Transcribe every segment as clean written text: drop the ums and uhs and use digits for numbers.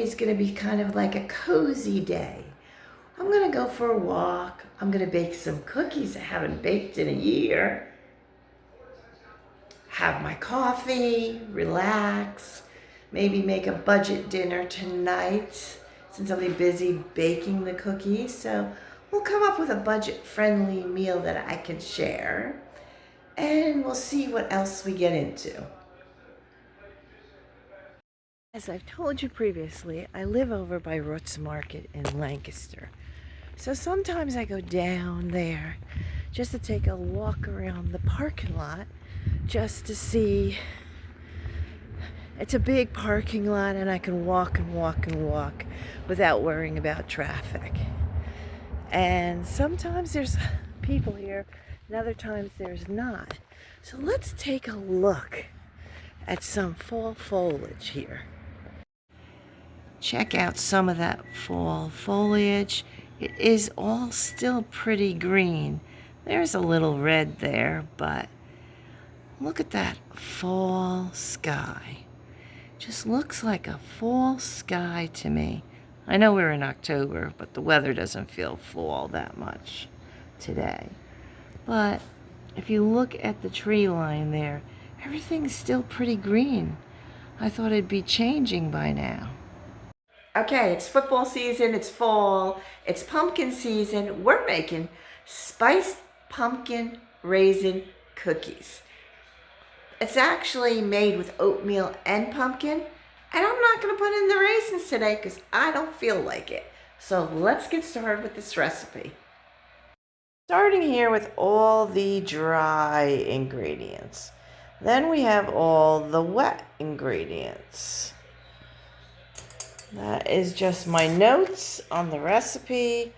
is going to be kind of like a cozy day. I'm going to go for a walk. I'm going to bake some cookies I haven't baked in a year. Have my coffee, relax, maybe make a budget dinner tonight since I'll be busy baking the cookies. So we'll come up with a budget-friendly meal that I can share, and we'll see what else we get into. As I've told you previously, I live over by Roots Market in Lancaster. So sometimes I go down there just to take a walk around the parking lot, just to see. It's a big parking lot and I can walk and walk and walk without worrying about traffic. And sometimes there's people here and other times there's not. So let's take a look at some fall foliage here. Check out some of that fall foliage. It is all still pretty green. There's a little red there, but look at that fall sky. Just looks like a fall sky to me. I know we're in October, but the weather doesn't feel fall that much today. But if you look at the tree line there, everything's still pretty green. I thought it'd be changing by now. Okay, it's football season, it's fall, it's pumpkin season. We're making spiced pumpkin raisin cookies. It's actually made with oatmeal and pumpkin, and I'm not going to put in the raisins today because I don't feel like it. So let's get started with this recipe. Starting here with all the dry ingredients. Then we have all the wet ingredients. That is just my notes on the recipe.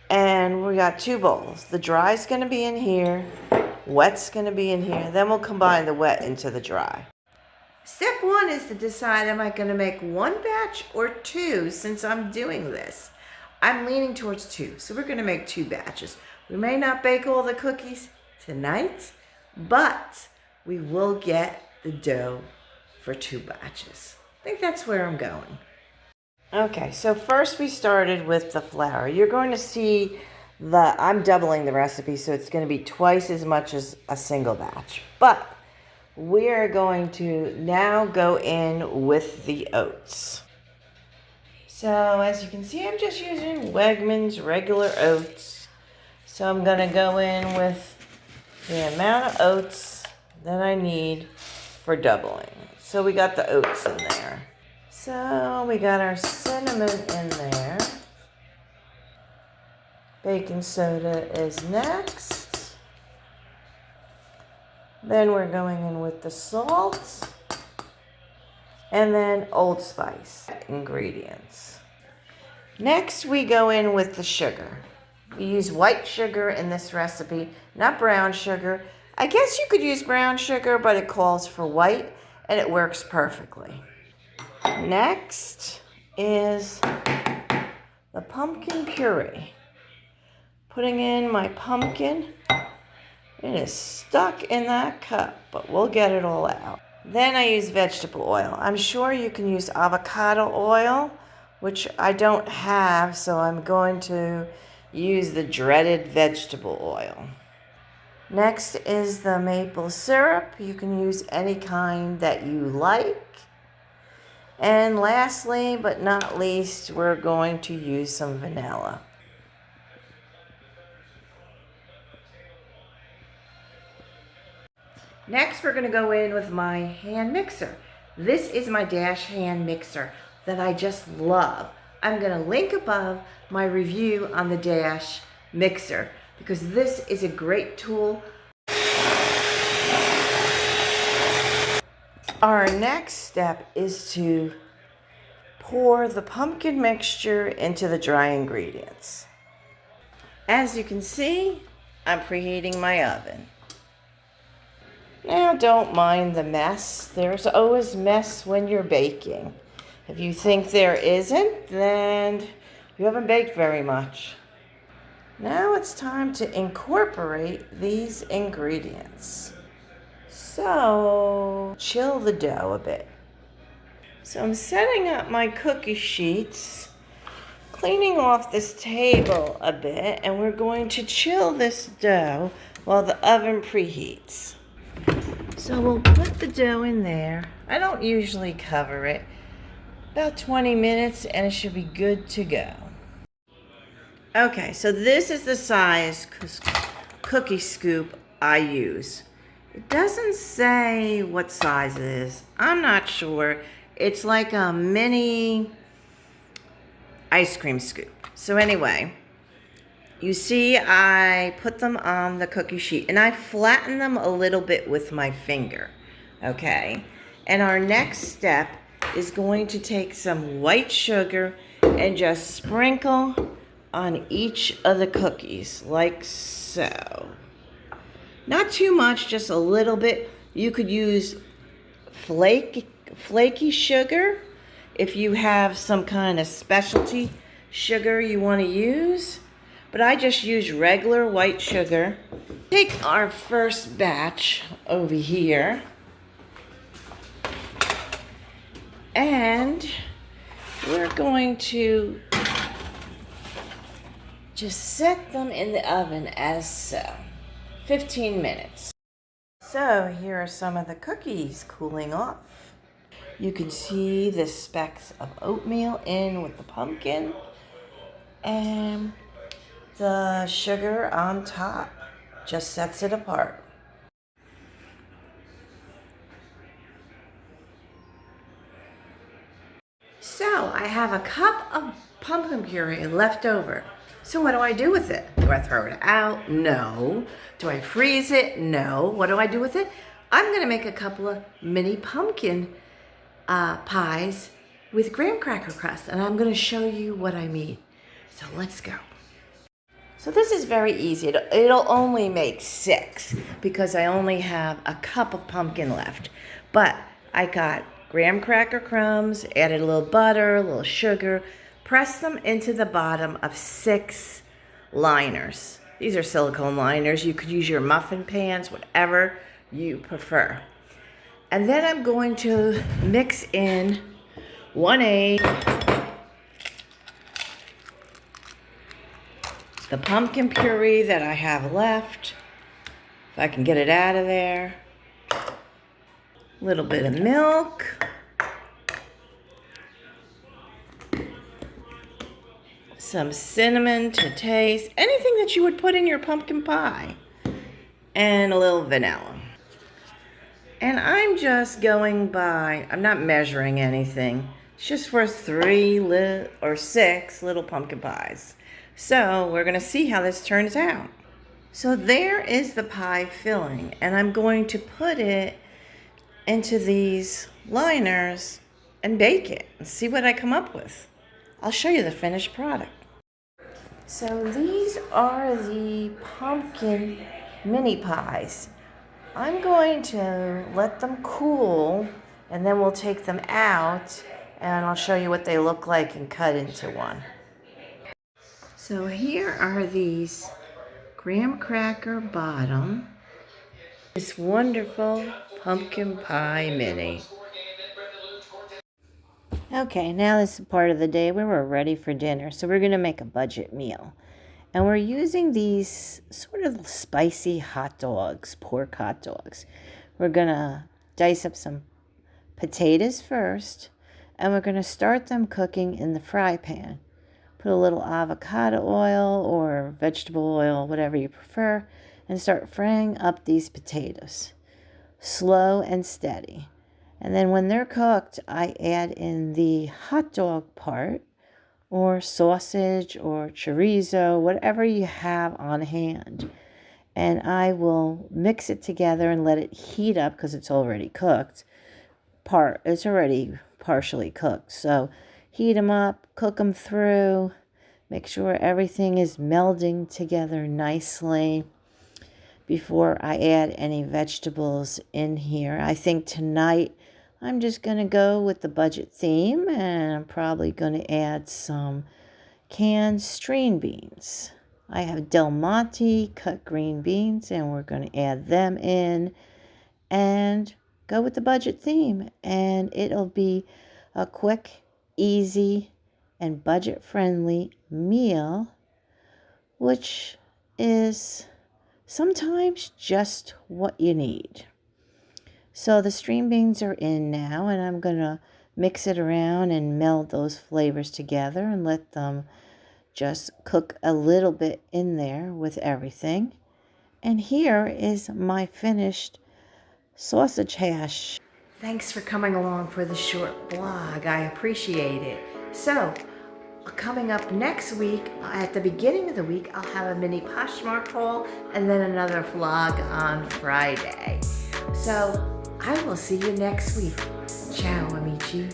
And we got 2 bowls. The dry is going to be in here. Wet's going to be in here. Then we'll combine the wet into the dry. Step 1 is to decide, am I going to make 1 batch or 2 since I'm doing this? I'm leaning towards 2. So we're going to make 2 batches. We may not bake all the cookies tonight, but we will get the dough for 2 batches. I think that's where I'm going. Okay, so first we started with the flour. You're going to see I'm doubling the recipe, so it's going to be twice as much as a single batch. But we are going to now go in with the oats. So as you can see, I'm just using Wegmans regular oats. So I'm going to go in with the amount of oats that I need for doubling. So we got the oats in there. So we got our cinnamon in there. Baking soda is next. Then we're going in with the salt. And then Old Spice ingredients. Next we go in with the sugar. We use white sugar in this recipe, not brown sugar. I guess you could use brown sugar, but it calls for white and it works perfectly. Next is the pumpkin puree. Putting in my pumpkin. It is stuck in that cup, but we'll get it all out. Then I use vegetable oil. I'm sure you can use avocado oil, which I don't have, so I'm going to use the dreaded vegetable oil. Next is the maple syrup. You can use any kind that you like. And lastly, but not least, we're going to use some vanilla. Next, we're going to go in with my hand mixer. This is my Dash hand mixer that I just love. I'm going to link above my review on the Dash mixer because this is a great tool. Our next step is to pour the pumpkin mixture into the dry ingredients. As you can see, I'm preheating my oven. Now don't mind the mess. There's always mess when you're baking. If you think there isn't, then you haven't baked very much. Now it's time to incorporate these ingredients. So chill the dough a bit. So I'm setting up my cookie sheets, cleaning off this table a bit, and we're going to chill this dough while the oven preheats. So we'll put the dough in there. I don't usually cover it. About 20 minutes and it should be good to go. Okay, so this is the size cookie scoop I use. It doesn't say what size it is. I'm not sure. It's like a mini ice cream scoop. So anyway, you see I put them on the cookie sheet and I flatten them a little bit with my finger. Okay, and our next step is going to take some white sugar and just sprinkle on each of the cookies like so. Not too much, just a little bit. You could use flaky sugar if you have some kind of specialty sugar you want to use, but I just use regular white sugar. Take our first batch over here and we're going to just set them in the oven as so, 15 minutes. So here are some of the cookies cooling off. You can see the specks of oatmeal in with the pumpkin and the sugar on top just sets it apart. So I have a cup of pumpkin puree left over. So what do I do with it? Do I throw it out? No. Do I freeze it? No. What do I do with it? I'm going to make a couple of mini pumpkin pies with graham cracker crust, and I'm going to show you what I mean. So let's go. So this is very easy. It'll only make 6 because I only have a cup of pumpkin left. But I got graham cracker crumbs, added a little butter, a little sugar, pressed them into the bottom of 6 liners. These are silicone liners. You could use your muffin pans, whatever you prefer. And then I'm going to mix in 1 egg, the pumpkin puree that I have left, if I can get it out of there, a little bit of milk, some cinnamon to taste, anything that you would put in your pumpkin pie, and a little vanilla. And I'm just going by, I'm not measuring anything. It's just for 3 or 6 little pumpkin pies. So we're going to see how this turns out. So there is the pie filling, and I'm going to put it into these liners and bake it and see what I come up with. I'll show you the finished product. So these are the pumpkin mini pies. I'm going to let them cool and then we'll take them out and I'll show you what they look like and cut into one. So here are these graham cracker bottom, this wonderful pumpkin pie mini. Okay, now this is part of the day where we're ready for dinner. So we're going to make a budget meal. And we're using these sort of spicy hot dogs, pork hot dogs. We're going to dice up some potatoes first, and we're going to start them cooking in the fry pan. Put a little avocado oil or vegetable oil, whatever you prefer, and start frying up these potatoes. Slow and steady. And then when they're cooked, I add in the hot dog part, or sausage or chorizo, whatever you have on hand. And I will mix it together and let it heat up because it's already cooked. It's already partially cooked. So heat them up, cook them through, make sure everything is melding together nicely before I add any vegetables in here. I think tonight I'm just going to go with the budget theme, and I'm probably going to add some canned string beans. I have Del Monte cut green beans, and we're going to add them in and go with the budget theme. And it'll be a quick, easy, and budget-friendly meal, which is sometimes just what you need. So the string beans are in now, and I'm going to mix it around and meld those flavors together and let them just cook a little bit in there with everything. And here is my finished sausage hash. Thanks for coming along for the short blog. I appreciate it. So, coming up next week, at the beginning of the week, I'll have a mini Poshmark haul and then another vlog on Friday. So, I will see you next week. Ciao, amici.